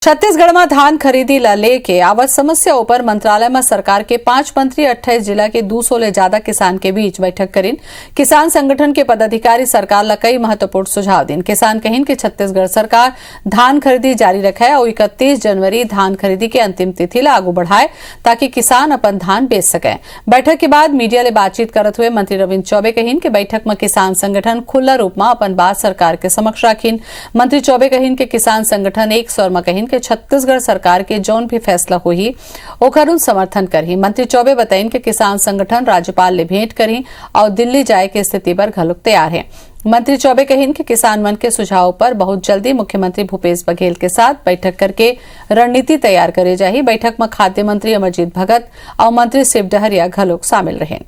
छत्तीसगढ़ में धान खरीदी ला लेके आवत समस्याओं पर मंत्रालय में सरकार के 5 मंत्री 28 जिला के 200 ले ज्यादा किसान के बीच बैठक करीन। किसान संगठन के पदाधिकारी सरकार ला कई महत्वपूर्ण सुझाव दिन। किसान कहिन कि छत्तीसगढ़ सरकार धान खरीदी जारी रखे और 31 जनवरी धान खरीदी के अंतिम तिथि ला आगू बढ़ाए ताकि किसान अपन धान बेच सके। बैठक के बाद मीडिया ले बातचीत करत हुए मंत्री रविन्द्र चौबे कहिन कि बैठक में किसान संगठन खुला रूप में अपन बात सरकार के समक्ष राखिन। मंत्री चौबे कहिन कि किसान संगठन एक स्वर में कहिन कि छत्तीसगढ़ सरकार के जौन भी फैसला हुई ओकर समर्थन करही। मंत्री चौबे बताइन कि किसान संगठन राज्यपाल ले भेंट करही और दिल्ली जाए के स्थिति पर घलुक तैयार है। मंत्री चौबे कहिन कि किसान मन के सुझाव पर बहुत जल्दी मुख्यमंत्री भूपेश बघेल के साथ बैठक करके रणनीति तैयार करे जाही। बैठक में खाद्य मंत्री अमरजीत भगत और मंत्री शिव डहरिया घलुक शामिल रहे।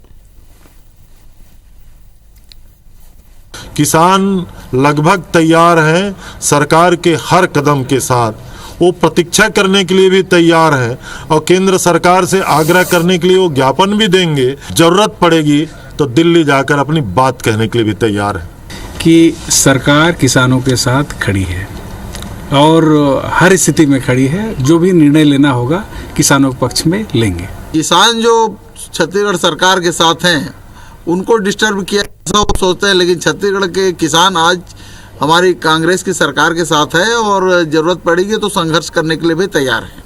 किसान लगभग तैयार हैं सरकार के हर कदम के साथ, वो प्रतीक्षा करने के लिए भी तैयार है और केंद्र सरकार से आग्रह करने के लिए वो ज्ञापन भी देंगे। जरूरत पड़ेगी तो दिल्ली जाकर अपनी बात कहने के लिए भी तैयार है कि सरकार किसानों के साथ खड़ी है और हर स्थिति में खड़ी है। जो भी निर्णय लेना होगा किसानों के पक्ष में लेंगे। किसान जो छत्तीसगढ़ सरकार के साथ हैं उनको डिस्टर्ब किया सब सोचते हैं, लेकिन छत्तीसगढ़ के किसान आज हमारी कांग्रेस की सरकार के साथ है और जरूरत पड़ेगी तो संघर्ष करने के लिए भी तैयार है।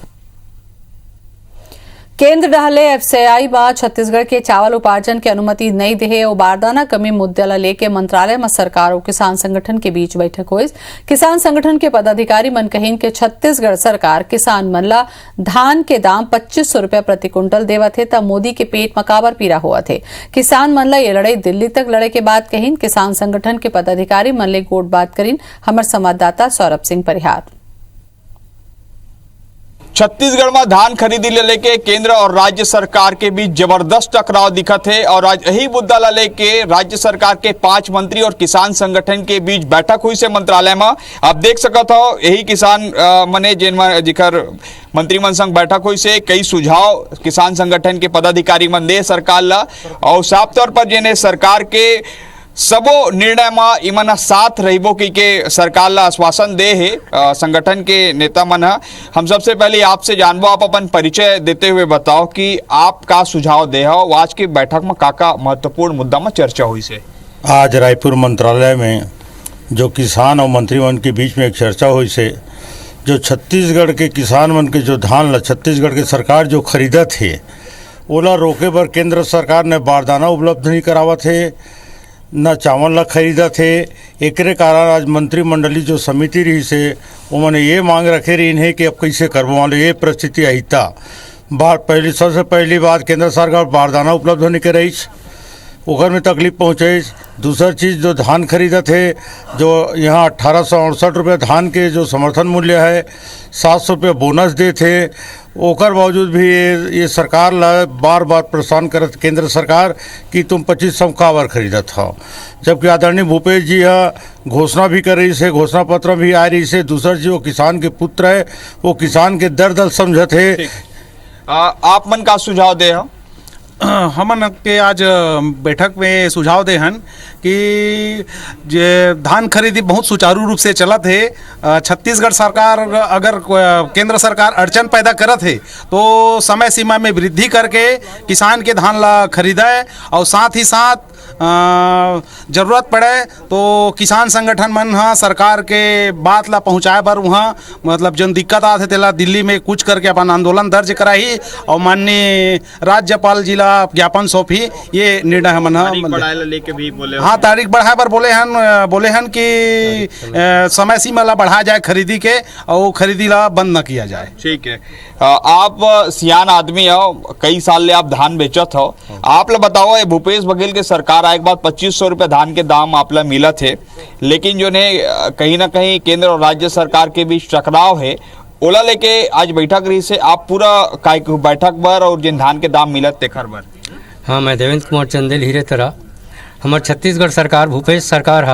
केंद्र डहले एफसीआई बा छत्तीसगढ़ के चावल उपार्जन की अनुमति नहीं दे और बारदाना कमी मुद्दा ला लेके मंत्रालय में सरकार और किसान संगठन के बीच बैठक हुई। किसान संगठन के पदाधिकारी मन कहिन के छत्तीसगढ़ सरकार किसान मन ला धान के दाम 2500 रुपया प्रति क्विंटल देवत है तब मोदी के पेट मकाबर पीरा हुआ थे। किसान मन ला ये लड़ाई दिल्ली तक लड़े के बाद कहिन किसान संगठन के पदाधिकारी मन ले गोट बात करीन। हमार संवाददाता सौरभ सिंह परिहार। छत्तीसगढ़ में धान खरीदी ले लेके केंद्र और राज्य सरकार के बीच जबरदस्त टकराव दिखत है और आज यही मुद्दा ला लेके राज्य सरकार के 5 मंत्री और किसान संगठन के बीच बैठक हुई से मंत्रालय में। आप देख सकत हो यही किसान मने जिकर मंत्री मन संग बैठक हुई से कई सुझाव किसान संगठन के पदाधिकारी मन दे सरकार ला और साफ तौर पर जेने सरकार के सबो निर्णय में इमन साथ रहिबो की के सरकार ला आश्वासन दे है संगठन के नेता मन। हम सबसे पहले आपसे जानबो, आप अपन परिचय देते हुए बताओ कि आप का सुझाव दे हो आज की बैठक में का महत्वपूर्ण मुद्दा में चर्चा हुई से। आज रायपुर मंत्रालय में जो किसान और मंत्री मन के बीच में एक चर्चा हुई से जो छत्तीसगढ़ के किसान मन के जो धान ला छत्तीसगढ़ के सरकार जो खरीदा थे ओला रोके पर केंद्र सरकार ने बारदाना उपलब्ध नहीं करावा थे न चावल ला खरीदा थे। एकरे कारण आज मंत्रिमंडली जो समिति रही से उन्होंने ये मांग रखे रही है कि अब कैसे करबो वाले ये परिस्थिति आई था। पहली सबसे पहली बात केंद्र सरकार बारदाना उपलब्ध होने के रही ओकर में तकलीफ पहुँचे। दूसरा चीज़ जो धान खरीदा थे जो यहाँ 1868 रुपये धान के जो समर्थन मूल्य है 700 रुपये बोनस दे थे ओकर बावजूद भी ये सरकार ला बार बार परेशान करत केंद्र सरकार कि तुम 2500 का बार खरीदा था, जबकि आदरणीय भूपेश जी घोषणा भी कर रही से घोषणा पत्र भी आ रही से। दूसरा जी वो किसान के पुत्र है वो किसान के दर्द समझत है। आप मन का सुझाव दे हो? हमन के आज बैठक में सुझाव दे हन कि जे धान खरीदी बहुत सुचारू रूप से चलत है। छत्तीसगढ़ सरकार अगर केंद्र सरकार अड़चन पैदा करत है तो समय सीमा में वृद्धि करके किसान के धान ला खरीदाए और साथ ही साथ जरूरत पड़े तो किसान संगठन मन सरकार के बात ला पहुँचाए बर वहाँ मतलब जन दिक्कत आते तेला दिल्ली में कुछ करके अपन आंदोलन दर्ज कराही और माननीय राज्यपाल जी ला ज्ञापन सौंपी। ये निर्णय हमन लेके भी बोले हाँ तारीख बढ़ाए पर बोले हन कि समय सीमा ला बढ़ाया जाए खरीदी के और खरीदी ला बंद न किया जाए। ठीक है, आप सियान आदमी हो, कई साल ले आप धान बेचत हो, आप ला बताओ भूपेश बघेल के सरकार आए के बाद 2500 रुपये धान के दाम आप ला मिला थे, लेकिन जो ने कहीं ना कहीं केंद्र और राज्य सरकार के बीच टकराव है ओला लेके आज बैठक रही से आप पूरा बैठक बर और जिन धान के दाम मिलत तेखर बर। हाँ, मैं देवेंद्र कुमार चंदेल हीरे तरह हमार छत्तीसगढ़ सरकार भूपेश सरकार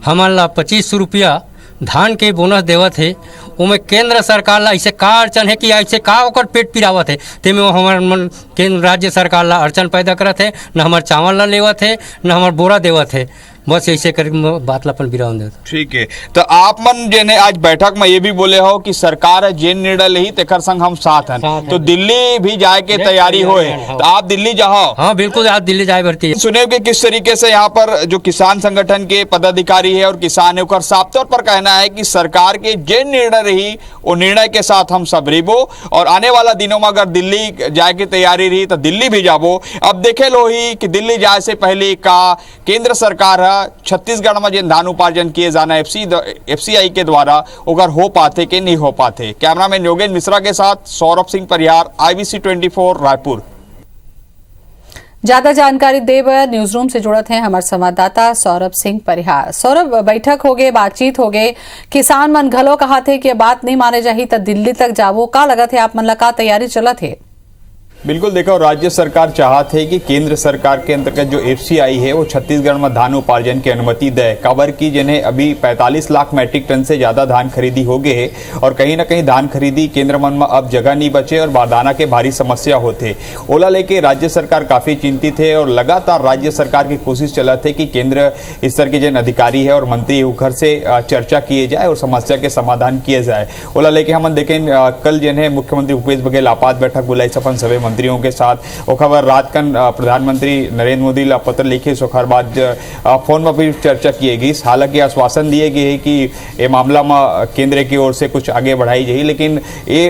हमार ला 2500 रुपया धान के बोनस देवत है। उमें केंद्र सरकार ला ऐसे का अड़चन है कि ऐसे का ओकर पेट पिरावत है तेमें हमार मन केंद्र राज्य सरकार ला अड़चन पैदा करत है। न हमार चावल ला लेवत है न हमार बोरा देवत है। बस ऐसे कर बात ला अपन विराम देता। ठीक है, तो आप मन जेने आज बैठक में ये भी बोले हो कि सरकार जेन निर्णय लही तेकर संग हम साथ हैं, तो दिल्ली भी जाए के तैयारी होए, तो आप दिल्ली जाओ? हाँ बिल्कुल, आज दिल्ली जाए भरती। सुने कि किस तरीके से यहाँ पर जो किसान संगठन के पदाधिकारी है और किसान है उनका साफ तौर पर कहना है कि सरकार के जेन निर्णय रही वो निर्णय के साथ हम सब रिबो, और आने वाला दिनों में अगर दिल्ली जाए की तैयारी रही तो दिल्ली भी जाबो। अब देखे लो ही कि दिल्ली जाए से पहले का केंद्र सरकार है छत्तीसगढ़ में जिन धान उपार्जन किए जाना एफसीआई के द्वारा अगर हो पाते कि नहीं हो पाते। कैमरामैन योगेंद्र मिश्रा के साथ सौरभ सिंह परिहार, IBC 24 रायपुर। ज्यादा जानकारी देव न्यूज रूम से जुड़त हैं हमारे संवाददाता सौरभ सिंह परिहार। सौरभ, बैठक हो गए, बातचीत हो गए, किसान मन घलो कहा थे कि बात नहीं माने जाही तो दिल्ली तक जावो, का लगा थे आप मन ला का तैयारी चलत है? बिल्कुल, देखो राज्य सरकार चाहत है कि केंद्र सरकार के अंतर्गत जो एफसीआई है वो छत्तीसगढ़ में धान उपार्जन की अनुमति दे, काबर की जिन्हें अभी 45 लाख मैट्रिक टन से ज्यादा धान खरीदी हो गए है और कहीं ना कहीं धान खरीदी केंद्र मन में अब जगह नहीं बचे और बारदाना के भारी समस्या होते। ओला लेके राज्य सरकार काफी चिंतित है और लगातार राज्य सरकार की कोशिश चलत है कि केंद्र स्तर के जिन अधिकारी है और मंत्री घर से चर्चा किए जाए और समस्या के समाधान किए जाए। ओला लेके हम देखें कल जिन्हें मुख्यमंत्री भूपेश बघेल आपात बैठक बुलाई सपन सभी मंत्रियों के साथ ओखबर रात कन प्रधानमंत्री नरेंद्र मोदी ला पत्र लिखे सोखर बाद फोन में भी चर्चा की गई। हालांकि आश्वासन दिए गए है कि ये मामला में केंद्र की ओर से कुछ आगे बढ़ाई जाए, लेकिन ये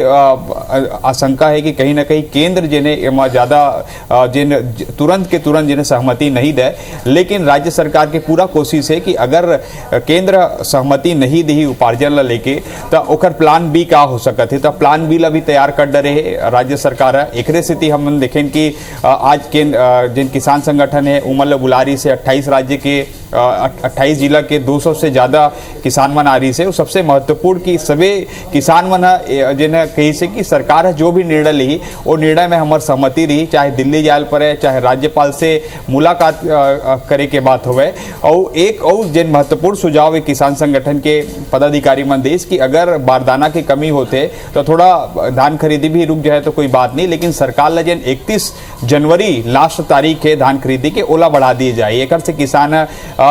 आशंका है कि कहीं ना कहीं केंद्र जिन्हें ज्यादा जिन तुरंत के तुरंत जिन्हें सहमति नहीं दे, लेकिन राज्य सरकार की पूरा कोशिश है कि अगर केंद्र सहमति नहीं दी उपार्जन ला लेके तो ओकर प्लान बी का हो सकत है, तो प्लान बी ला भी तैयार कर डरे है राज्य सरकार। एक स्थिति हम देखें कि आज के जिन किसान संगठन है उमल बुलारी से 28 राज्य के 28 जिला के 200 से ज्यादा किसान मन आ रही से सबसे महत्वपूर्ण कि सभी किसान मन जिन्हें कही से कि सरकार है जो भी निर्णय ली वो निर्णय में हमार सहमति रही, चाहे दिल्ली जाए पड़े चाहे राज्यपाल से मुलाकात करे के बात होवे। और एक और जिन महत्वपूर्ण सुझाव है किसान संगठन के पदाधिकारी मन देश की अगर बारदाना की कमी होते तो थोड़ा धान खरीदी भी रुक जाए तो कोई बात नहीं, लेकिन सरकार ने जिन 31 जनवरी लास्ट तारीख है धान खरीदी के ओला बढ़ा दिए जाए। एक से किसान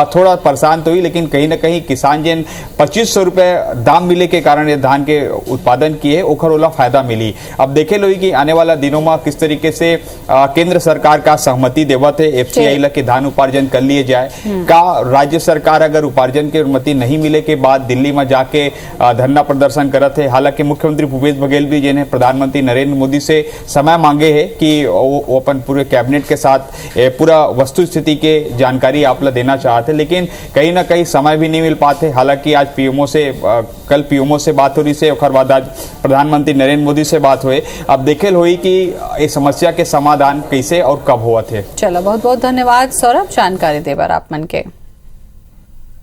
थोड़ा परेशान तो हुई, लेकिन कहीं ना कहीं किसान जिन 2500 रुपए दाम मिले के कारण ये धान के उत्पादन किए ओखर ओला फायदा मिली। अब देखे लो कि आने वाला दिनों में किस तरीके से केंद्र सरकार का सहमति देवत है एफसीआई ला के धान उपार्जन कर लिए जाए। का राज्य सरकार अगर उपार्जन की अनुमति नहीं मिले के बाद दिल्ली में जाके धरना प्रदर्शन करत है। हालांकि मुख्यमंत्री भूपेश बघेल भी जिन्हें प्रधानमंत्री नरेंद्र मोदी से समय मांगे है कि वो अपन पूरे कैबिनेट के साथ पूरा वस्तु स्थिति के जानकारी आप ला देना चाहते, लेकिन कहीं ना कहीं समय भी नहीं मिल पाते। हालांकि आज पीएमओ से कल पीएमओ से बात हो रही से और बाद आज प्रधानमंत्री नरेंद्र मोदी से बात हुई। अब देखेल हुई कि इस समस्या के समाधान कैसे और कब हुआ थे। चलो, बहुत बहुत धन्यवाद सौरभ जानकारी देवर आप मन के।